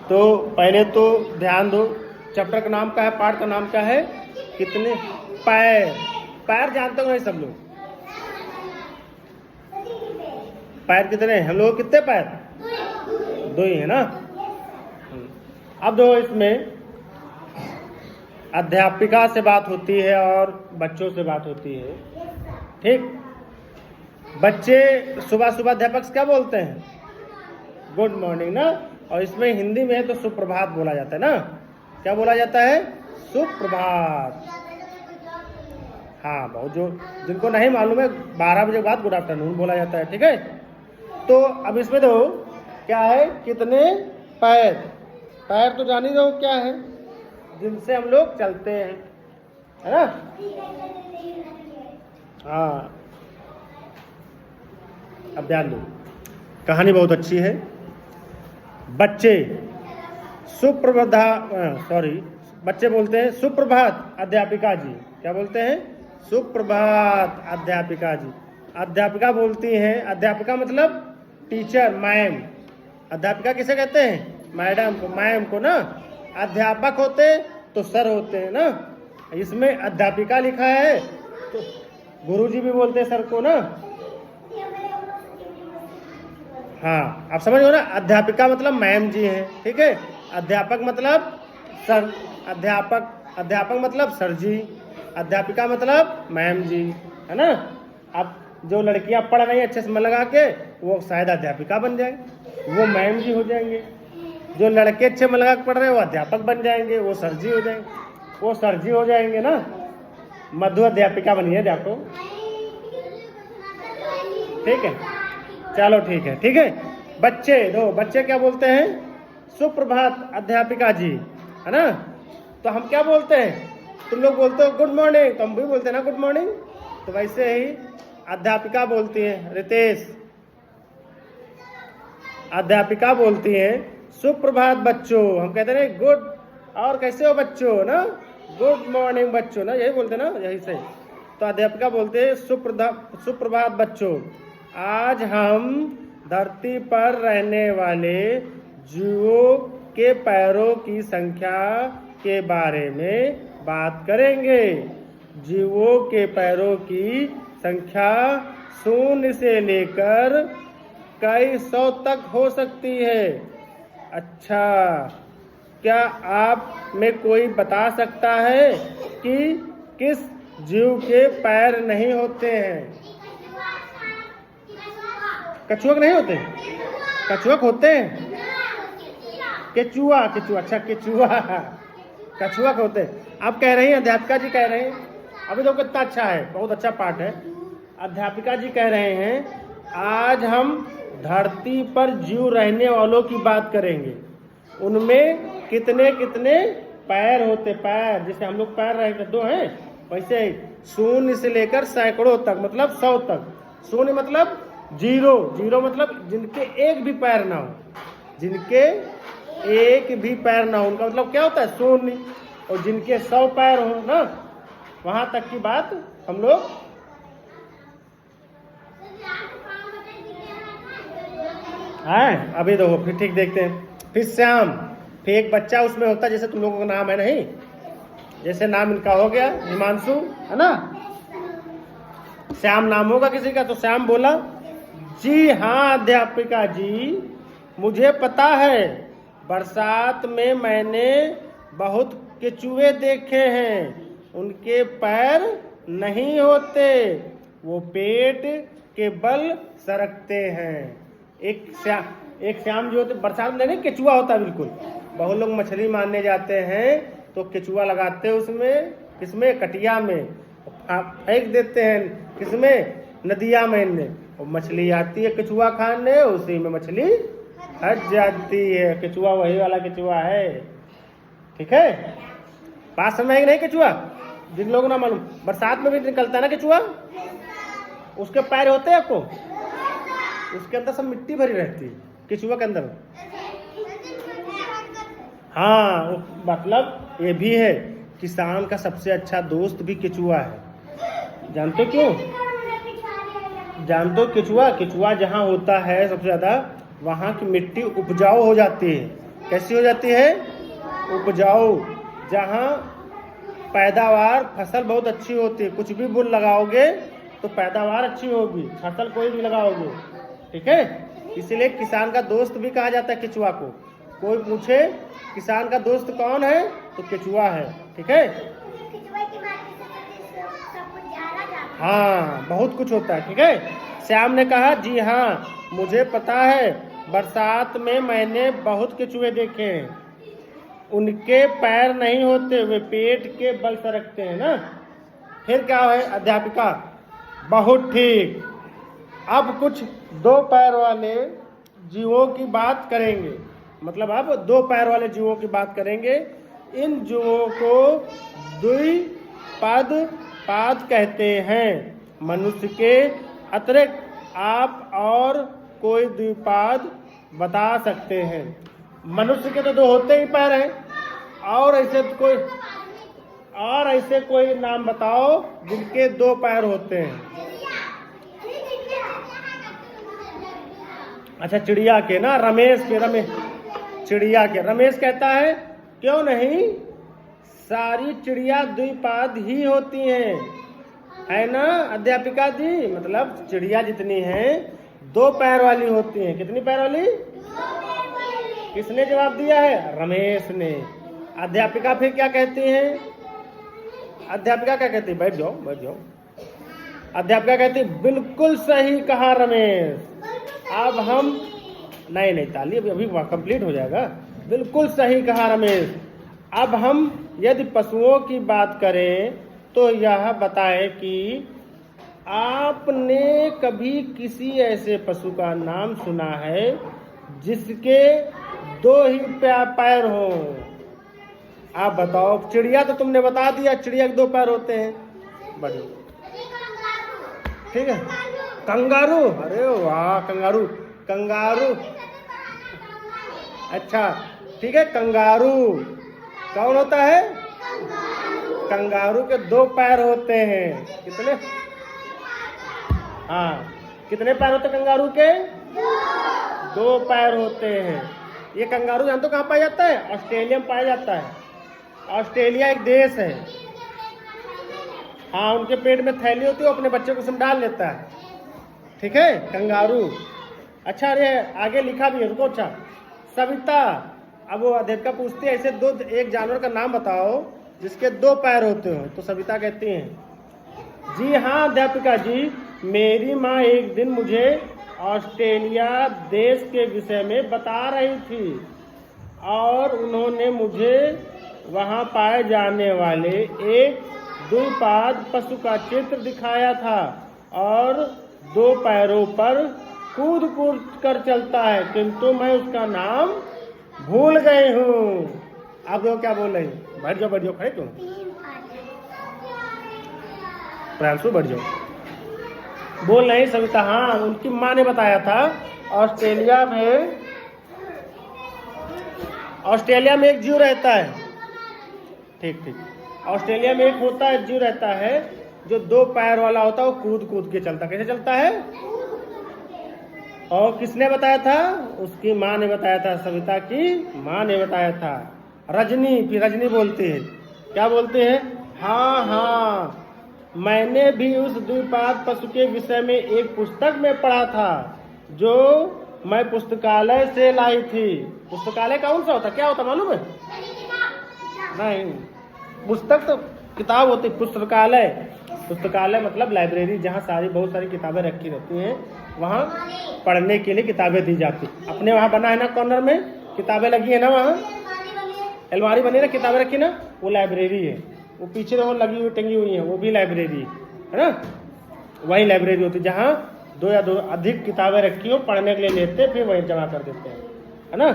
तो पहले तो ध्यान दो, चैप्टर का नाम क्या है, पाठ का नाम क्या है, कितने पैर। पैर जानते हो नहीं सब लोग? पैर कितने हम लोग, कितने पैर? दो ही है ना। अब दो, इसमें अध्यापिका से बात होती है और बच्चों से बात होती है। ठीक, बच्चे सुबह सुबह अध्यापक से क्या बोलते हैं? गुड मॉर्निंग ना। और इसमें हिंदी में है तो सुप्रभात बोला जाता है ना। क्या बोला जाता है? सुप्रभात। हाँ, बहुत जो जिनको नहीं मालूम है 12 बजे बाद गुड आफ्टरनून बोला जाता है। ठीक है, तो अब इसमें दो क्या है, कितने पैर। पैर तो जान ही दो क्या है, जिनसे हम लोग चलते हैं, है ना। हाँ, अब ध्यान दो, कहानी बहुत अच्छी है। बच्चे बच्चे बोलते हैं सुप्रभात अध्यापिका जी। क्या बोलते हैं? सुप्रभात अध्यापिका जी। अध्यापिका बोलती हैं, अध्यापिका मतलब टीचर, मैम। अध्यापिका किसे कहते हैं? मैडम को, मैम को ना। अध्यापक होते तो सर होते हैं ना। इसमें अध्यापिका लिखा है तो गुरुजी भी बोलते हैं सर को ना। हाँ, आप समझ गए ना। अध्यापिका मतलब मैम जी हैं। ठीक है, अध्यापक मतलब सर, अध्यापक मतलब सर जी, अध्यापिका मतलब मैम जी, है ना। अब जो लड़कियां पढ़ रही हैं अच्छे से मन लगा के, वो शायद अध्यापिका बन जाए, वो मैम जी हो जाएंगे। जो लड़के अच्छे मन लगा के पढ़ रहे हैं वो अध्यापक बन जाएंगे, वो सर जी हो जाएंगे, वो सर जी हो जाएंगे ना। मधु अध्यापिका बनिए, देखो। ठीक है, चलो ठीक है। ठीक है, बच्चे दो, बच्चे क्या बोलते हैं? सुप्रभात अध्यापिका जी, है ना। तो हम क्या बोलते हैं? तुम लोग बोलते हो गुड मॉर्निंग, तो हम भी बोलते हैं ना गुड मॉर्निंग। तो वैसे ही अध्यापिका बोलती है, रितेश अध्यापिका बोलती है सुप्रभात बच्चों। हम कहते हैं गुड, और कैसे हो बच्चों ना, गुड मॉर्निंग बच्चों ना, यही बोलते ना, यही से। तो अध्यापिका बोलते हैं सुप्रभात बच्चों, आज हम धरती पर रहने वाले जीवों के पैरों की संख्या के बारे में बात करेंगे। जीवों के पैरों की संख्या 0 से लेकर कई 100 तक हो सकती है। अच्छा, क्या आप में कोई बता सकता है कि किस जीव के पैर नहीं होते हैं? कछुआ नहीं होते? कछुआ होते हैं? केचुआ, अच्छा केचुआ, कछुआ होते हैं। आप कह रही हैं, अध्यापिका जी कह रहे हैं, अभी तो कितना अच्छा है, बहुत अच्छा पाठ है। अध्यापिका जी कह रहे हैं आज हम धरती पर जीव रहने वालों की बात करेंगे, उनमें कितने कितने पैर होते। पैर जैसे हम लोग पैर रहे दो हैं, वैसे 0 से लेकर सैकड़ों तक, मतलब 100 तक। 0 मतलब जीरो मतलब जिनके एक भी पैर ना हो, जिनके एक भी पैर ना हो, उनका मतलब क्या होता है? 0। और जिनके 100 पैर हो ना, वहां तक की बात हम लोग। है अभी देखो, फिर ठीक देखते हैं। फिर श्याम, फिर एक बच्चा उसमें होता है, जैसे तुम लोगों का नाम है नहीं, जैसे नाम इनका हो गया हिमांशु, है ना। श्याम नाम होगा किसी का, तो श्याम बोला जी हाँ अध्यापिका जी, मुझे पता है, बरसात में मैंने बहुत केचुए देखे हैं, उनके पैर नहीं होते, वो पेट के बल सरकते हैं। एक श्याम जो होते, बरसात में नहीं केचुआ होता बिल्कुल। बहुत लोग मछली मारने जाते हैं तो केचुआ लगाते हैं उसमें, किसमें? कटिया में, फेंक देते हैं, किसमें? नदिया में। और मछली आती है केचुआ खाने, उसी में मछली फंस जाती है। केचुआ वही वाला केचुआ है। ठीक है, बात समझ नहीं? केचुआ जिन लोगों ना मालूम, बरसात में भी निकलता है ना केचुआ, उसके पैर होते हैं आपको, उसके अंदर सब मिट्टी भरी रहती है केचुआ के अंदर। हाँ, मतलब ये भी है, किसान का सबसे अच्छा दोस्त भी केचुआ है। जानते क्यों? केचुआ जहाँ होता है सबसे ज्यादा, वहाँ की मिट्टी उपजाऊ हो जाती है, कैसी हो जाती है? उपजाऊ। जहाँ पैदावार फसल बहुत अच्छी होती है, कुछ भी बुन लगाओगे तो पैदावार अच्छी होगी, फसल कोई भी लगाओगे। ठीक है, इसीलिए किसान का दोस्त भी कहा जाता है केचुआ को। कोई पूछे किसान का दोस्त कौन है तो केचुआ है। ठीक है, हाँ बहुत कुछ होता है। ठीक है, श्याम ने कहा जी हाँ मुझे पता है, बरसात में मैंने बहुत केचुए देखे हैं, उनके पैर नहीं होते, वे पेट के बल सरकते हैं ना। फिर क्या है? अध्यापिका बहुत ठीक। अब कुछ दो पैर वाले जीवों की बात करेंगे, मतलब अब दो पैर वाले जीवों की बात करेंगे। इन जीवों को द्विपद पाद कहते हैं। मनुष्य के अतिरिक्त आप और कोई द्विपाद बता सकते हैं? मनुष्य के तो दो होते ही पैर हैं, और ऐसे कोई नाम बताओ जिनके दो पैर होते हैं। अच्छा, चिड़िया के ना, चिड़िया के रमेश कहता है क्यों नहीं, सारी चिड़िया द्विपाद ही होती हैं, है ना अध्यापिका जी? मतलब चिड़िया जितनी हैं दो पैर वाली होती हैं। कितनी पैर वाली? किसने जवाब दिया है? रमेश ने। अध्यापिका फिर क्या कहती हैं? अध्यापिका क्या कहती है? बैठ जाओ बैठ जाओ। अध्यापिका कहती है बिल्कुल सही कहा रमेश। अब हम नहीं ताली अभी कंप्लीट हो जाएगा। बिल्कुल सही कहा रमेश। अब हम यदि पशुओं की बात करें तो यह बताएं कि आपने कभी किसी ऐसे पशु का नाम सुना है जिसके दो ही पैर हों? आप बताओ। चिड़िया तो तुमने बता दिया, चिड़िया के दो पैर होते हैं। बढ़िया, ठीक है। कंगारू, अरे वाह, कंगारू। अच्छा ठीक है, कंगारू कौन होता है? कंगारू के दो पैर होते हैं। कितने? हाँ, कितने पैर होते कंगारू के? दो पैर होते हैं। ये कंगारू जानते हो कहाँ पाया जाता है? ऑस्ट्रेलिया में पाया जाता है। ऑस्ट्रेलिया एक देश है। हाँ, उनके पेट में थैली होती है, वो अपने बच्चे को उसमें डाल लेता है। ठीक है, कंगारू। अच्छा, अरे आगे लिखा भी है, रुको। अच्छा सविता, अब वो अध्यापिका पूछती है ऐसे एक जानवर का नाम बताओ जिसके दो पैर होते हो। तो सविता कहती हैं जी हाँ अध्यापिका जी, मेरी माँ एक दिन मुझे ऑस्ट्रेलिया देश के विषय में बता रही थी और उन्होंने मुझे वहाँ पाए जाने वाले एक द्विपाद पशु का चित्र दिखाया था और दो पैरों पर कूद कर चलता है, किंतु मैं उसका नाम भूल गई हूँ। आप लोग क्या बोल रहे हैं? बैठ जाओ खड़े क्यों? प्रांशु बैठ जाओ। बोल नहीं सविता। हाँ, उनकी माँ ने बताया था ऑस्ट्रेलिया में एक जीव रहता है। ठीक, ऑस्ट्रेलिया में एक होता है जीव रहता है जो दो पैर वाला होता है, वो कूद के चलता। कैसे चलता है? और किसने बताया था? उसकी माँ ने बताया था, सविता की माँ ने बताया था। रजनी, फिर रजनी बोलती है, क्या बोलते हैं? हाँ, मैंने भी उस द्विपाद पशु के विषय में एक पुस्तक में पढ़ा था जो मैं पुस्तकालय से लाई थी। पुस्तकालय कौन सा होता, क्या होता मालूम है? नहीं, पुस्तक तो किताब होती। पुस्तकालय मतलब लाइब्रेरी, जहाँ बहुत सारी किताबें रखी रहती हैं, वहाँ पढ़ने के लिए किताबें दी जाती। अपने वहाँ बना है ना, कॉर्नर में किताबें लगी है ना, वहाँ अलमारी बनी ना, किताबें रखी ना, वो लाइब्रेरी है। वो पीछे वो लगी हुई टंगी हुई है, वो भी लाइब्रेरी है ना। वही लाइब्रेरी होती है जहाँ दो या दो अधिक किताबें रखी हो, पढ़ने के लिए लेते, फिर वहीं जमा कर देते हैं, है ना।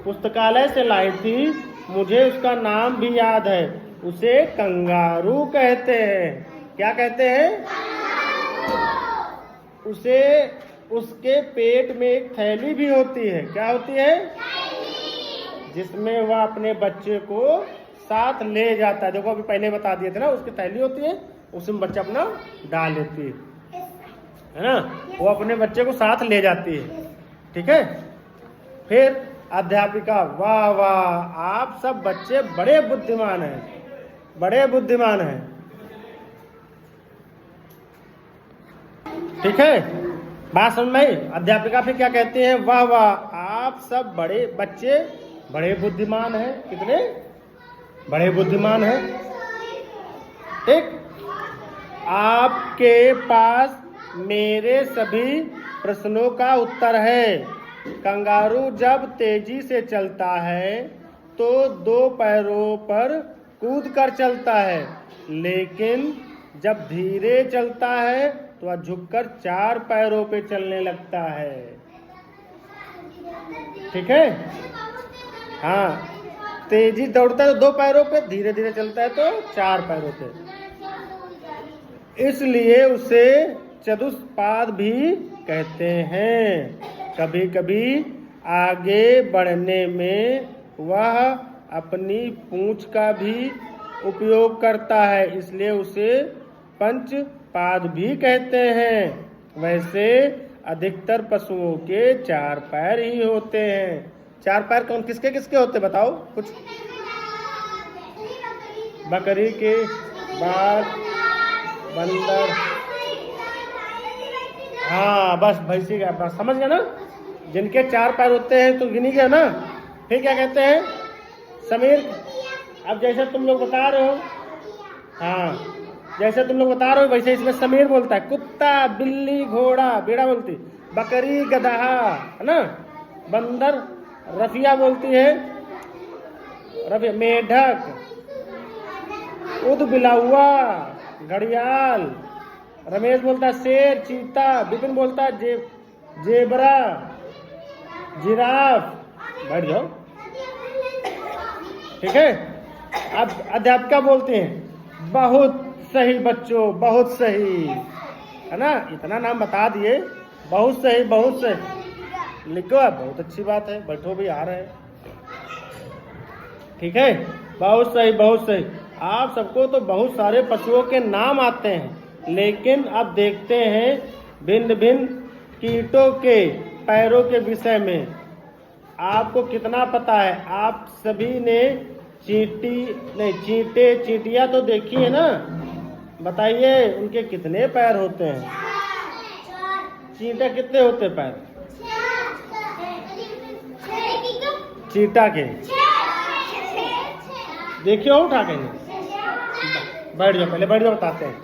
पुस्तकालय से लाई थी, मुझे उसका नाम भी याद है, उसे कंगारू कहते हैं। क्या कहते हैं? उसके पेट में एक थैली भी होती है। क्या होती है? जिसमें वह अपने बच्चे को साथ ले जाता है। देखो अभी पहले बता दिए थे ना, उसकी थैली होती है, उसमें बच्चा अपना डाल लेती है ना, वो अपने बच्चे को साथ ले जाती है। ठीक है, फिर अध्यापिका वाह वाह, आप सब बच्चे बड़े बुद्धिमान हैं, बड़े बुद्धिमान हैं। ठीक है, बात समझ में आई। अध्यापिका फिर क्या कहती हैं, वाह वाह, आप सब बड़े बच्चे बड़े बुद्धिमान हैं। कितने बड़े बुद्धिमान हैं। ठीक, आपके पास मेरे सभी प्रश्नों का उत्तर है। कंगारू जब तेजी से चलता है तो 2 पैरों पर कूद कर चलता है, लेकिन जब धीरे चलता है तो वह झुककर 4 पैरों पे चलने लगता है। ठीक है, हाँ, तेजी दौड़ता है तो 2 पैरों पे, धीरे धीरे चलता है तो 4 पैरों पे, इसलिए उसे चतुष्पाद भी कहते हैं। कभी कभी आगे बढ़ने में वह अपनी पूंछ का भी उपयोग करता है, इसलिए उसे पंचपाद भी कहते हैं। वैसे अधिकतर पशुओं के 4 पैर ही होते हैं। 4 पैर कौन किसके किसके होते बताओ कुछ। बकरी के, बाघ, बंदर, हाँ बस भैंसी का, बस समझ गया ना। जिनके 4 पैर होते हैं तो गिनी गया ना। फिर क्या कहते हैं समीर, अब जैसे तुम लोग बता रहे हो, हाँ जैसे तुम लोग बता रहे हो वैसे इसमें समीर बोलता है कुत्ता, बिल्ली, घोड़ा, बेड़ा बोलती, बकरी गदहा, है ना, बंदर रफिया बोलती है, रफिया, मेढक, उद बिलाउआ, घड़ियाल, रमेश बोलता है शेर, चीता, विपिन बोलता है जेबरा, जिराफ। बैठ जाओ। ठीक है, अब अध्यापिका बोलते हैं बहुत सही बच्चों, बहुत सही, है ना, इतना नाम बता दिए, बहुत सही बहुत सही लिखो। अब बहुत अच्छी बात है, बैठो भी आ रहे हैं। ठीक है, बहुत सही बहुत सही। आप सबको तो बहुत सारे पशुओं के नाम आते हैं, लेकिन अब देखते हैं भिन्न भिन्न कीटों के पैरों के विषय में आपको कितना पता है। आप सभी ने चींटे चींटियां तो देखी है ना, बताइए उनके कितने पैर होते हैं। चींटे कितने होते पैर चींटा के, देखिए उठा के, बैठ जाओ पहले, बैठ जाओ बताते हैं।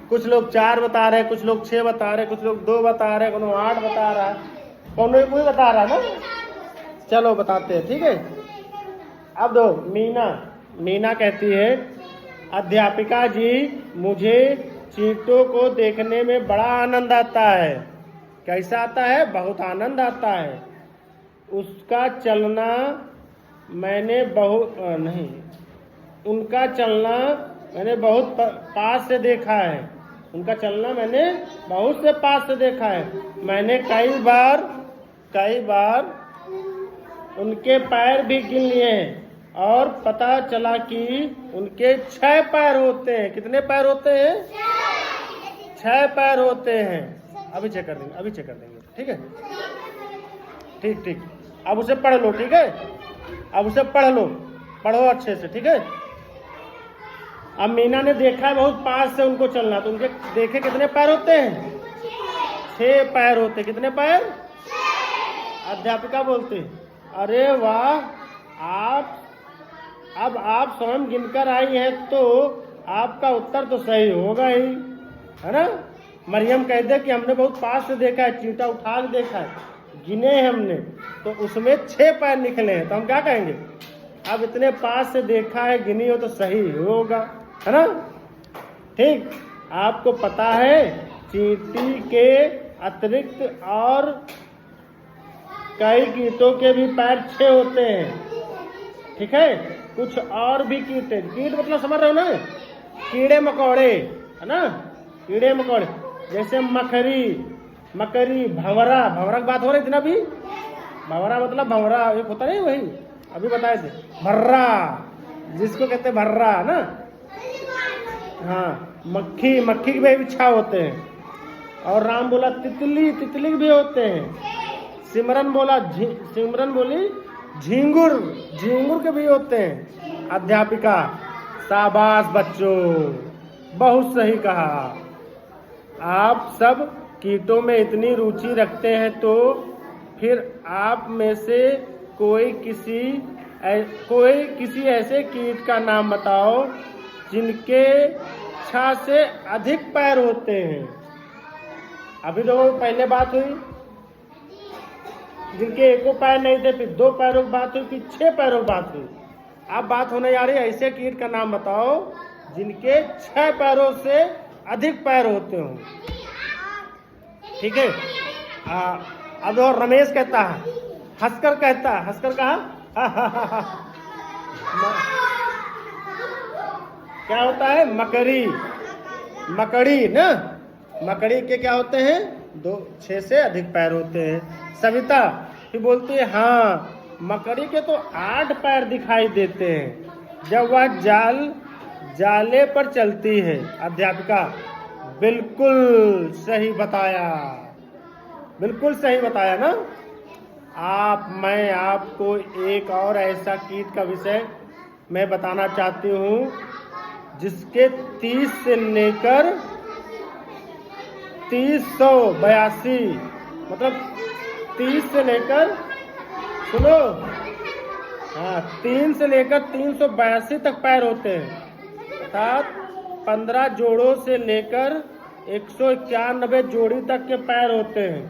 कुछ लोग 4 बता रहे हैं, कुछ लोग 6 बता रहे हैं, कुछ लोग 2 बता रहे हैं, कोनो 8 बता रहा है, कोनो कोई बता रहा है ना। चलो बताते हैं। ठीक है, अब दो मीना कहती है अध्यापिका जी मुझे चींटों को देखने में बड़ा आनंद आता है। कैसा आता है? बहुत आनंद आता है। उसका चलना मैंने उनका चलना मैंने बहुत पास से देखा है। उनका चलना मैंने बहुत से पास से देखा है। मैंने कई बार उनके पैर भी गिन लिए हैं और पता चला कि उनके 6 पैर होते हैं। कितने पैर होते हैं? 6 पैर होते हैं। अभी चेक कर देंगे। ठीक है, ठीक। अब उसे पढ़ लो। ठीक है, अब उसे पढ़ो अच्छे से। ठीक है, अब मीना ने देखा है बहुत पास से उनको चलना, तो उनके देखे कितने पैर होते हैं? 6 पैर होते हैं। कितने पैर? अध्यापिका बोलते अरे वाह, आप स्वयं गिनकर आई हैं तो आपका उत्तर तो सही होगा ही, है ना। मरियम कह दे कि हमने बहुत पास से देखा है, चींटा उठा के देखा है, गिने हैं हमने, तो उसमें 6 पैर निकले हैं, तो हम क्या कहेंगे? अब इतने पास से देखा है, गिनी हो तो सही होगा, है ना। ठीक, आपको पता है चींटी के अतिरिक्त और कई कीटों के भी पैर 6 होते हैं। ठीक है, कुछ और भी कीट मतलब समझ रहे हो ना, कीड़े मकोड़े, है ना, कीड़े मकोड़े जैसे मकरी, भंवरा की बात हो रही थी ना अभी। भंवरा मतलब भंवरा एक होता नहीं, वही अभी बताए थे। भर्रा, जिसको कहते हैं भर्रा ना। हाँ, मक्खी के भी 6 होते हैं। और राम बोला तितली, तितली भी होते हैं। सिमरन सिमरन बोली झींगुर, झींगुर के भी होते हैं। अध्यापिका, शाबाश बच्चों, बहुत सही कहा। आप सब कीटों में इतनी रुचि रखते हैं तो फिर आप में से कोई किसी ऐसे कीट का नाम बताओ जिनके 6 से अधिक पैर होते हैं। अभी तो पहले बात हुई जिनके एको पैर नहीं थे, फिर 2 पैरों की बात हुई, फिर 6 पैरों की बात हुई। अब बात होने जा रही है ऐसे कीट का नाम बताओ जिनके 6 पैरों से अधिक पैर होते हों। ठीक है। अब और रमेश कहता है, हंसकर कहता है, हंसकर कहा क्या होता है? मकड़ी, मकड़ी ना, मकड़ी के क्या होते हैं? 6 से अधिक पैर होते हैं। सविता फिर बोलती है हाँ, मकड़ी के तो 8 पैर दिखाई देते हैं जब वह जाले पर चलती है। अध्यापिका, बिल्कुल सही बताया, बिल्कुल सही बताया ना। मैं आपको एक और ऐसा कीट का विषय मैं बताना चाहती हूँ जिसके 30 से लेकर 382, मतलब 30 से लेकर, सुनो, हाँ, 3 से लेकर 382 तक पैर होते हैं, अर्थात 15 जोड़ों से लेकर 191 जोड़ी तक के पैर होते हैं।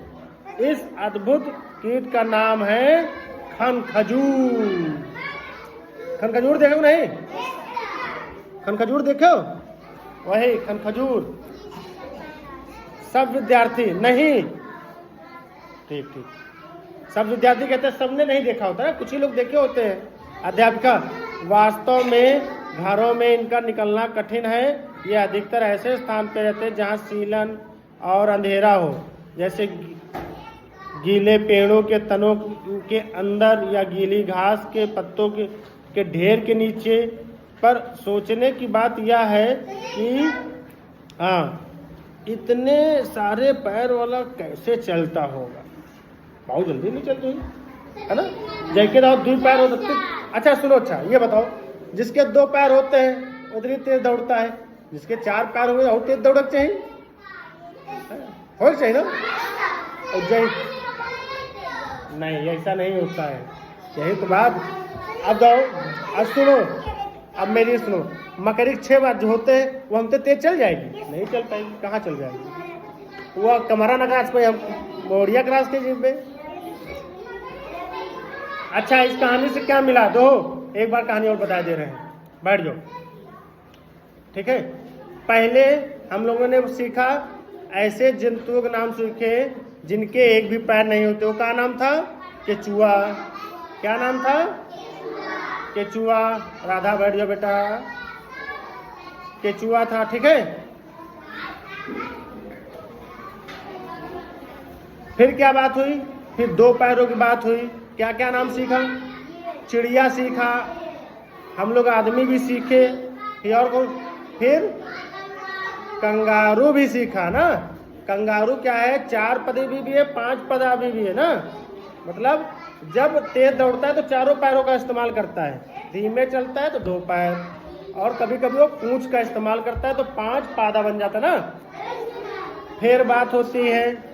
इस अद्भुत कीट का नाम है खनखजूर। खनखजूर देखो नहीं? खनखजूर देखो? वही खनखजूर। सब विद्यार्थी नहीं, ठीक ठीक, सब विद्यार्थी कहते हैं सबने नहीं देखा होता है, कुछ ही लोग देखे होते हैं। अध्यापिका, वास्तव में घरों में इनका निकलना कठिन है। ये अधिकतर ऐसे स्थान पर रहते हैं जहाँ सीलन और अंधेरा हो, जैसे गीले पेड़ों के तनों के अंदर या गीली घास के पत्तों के ढेर के नीचे। पर सोचने की बात यह है कि हाँ, इतने सारे पैर वाला कैसे चलता होगा? बहुत जल्दी नहीं चलती है ना। जैके तो 2 पैर हो सकते। अच्छा सुनो, अच्छा ये बताओ, जिसके 2 पैर होते हैं उतनी तेज दौड़ता है, जिसके 4 पैर होंगे और तेज दौड़ना चाहिए, हो चाहिए ना। जय नहीं, ऐसा नहीं होता है, यही तो बात। अब जाओ, अब सुनो, अब मेरी सुनो, मकड़ी 6 बार जो होते हैं वो हमसे तेज चल जाएगी? नहीं चल पाएगी। कहाँ चल जाएगी? वो कमरा न क्रॉस पे, हम मोड़िया क्रॉस के जीप में। अच्छा, इस कहानी से क्या मिला? दो एक बार कहानी और बता दे रहे हैं, बैठ जाओ। ठीक है, पहले हम लोगों ने सीखा ऐसे जंतुओं के नाम सीखे जिनके एक भी पैर नहीं होते। वो क्या नाम था? केचुआ। क्या नाम था? केचुआ। राधा बैठ जाओ बेटा, केचुआ था। ठीक है, फिर क्या बात हुई? फिर 2 पैरों की बात हुई। क्या क्या नाम सीखा? चिड़िया सीखा, हम लोग आदमी भी सीखे, फिर और कौन? फिर कंगारू भी सीखा ना। कंगारू क्या है? 4 पदी भी है, 5 पदा भी है ना। मतलब जब तेज दौड़ता है तो 4 पैरों का इस्तेमाल करता है, धीमे चलता है तो 2 पैर, और कभी कभी वो पूंछ का इस्तेमाल करता है तो 5 पादा बन जाता है ना। फिर बात होती है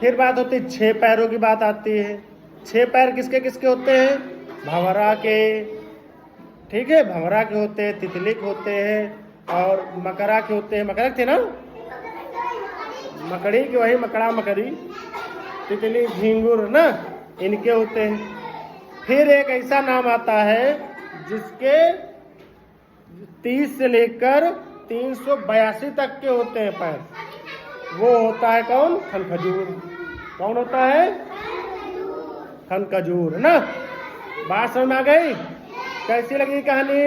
6 पैरों की बात आती है। 6 पैर किसके किसके होते हैं? भंवरा के। ठीक है, भंवरा के होते हैं, तितली के होते हैं और मकड़ा के होते हैं। मकड़ा थे ना, मकड़ी के, वही मकड़ा, मकड़ी, तितली, झींगुर ना, इनके होते हैं। फिर एक ऐसा नाम आता है जिसके 30 से लेकर 382 तक के होते हैं पैर। वो होता है कौन? खनखजूर। कौन होता है? खनखजूर ना। बात समझ में आ गई? कैसी लगी कहानी?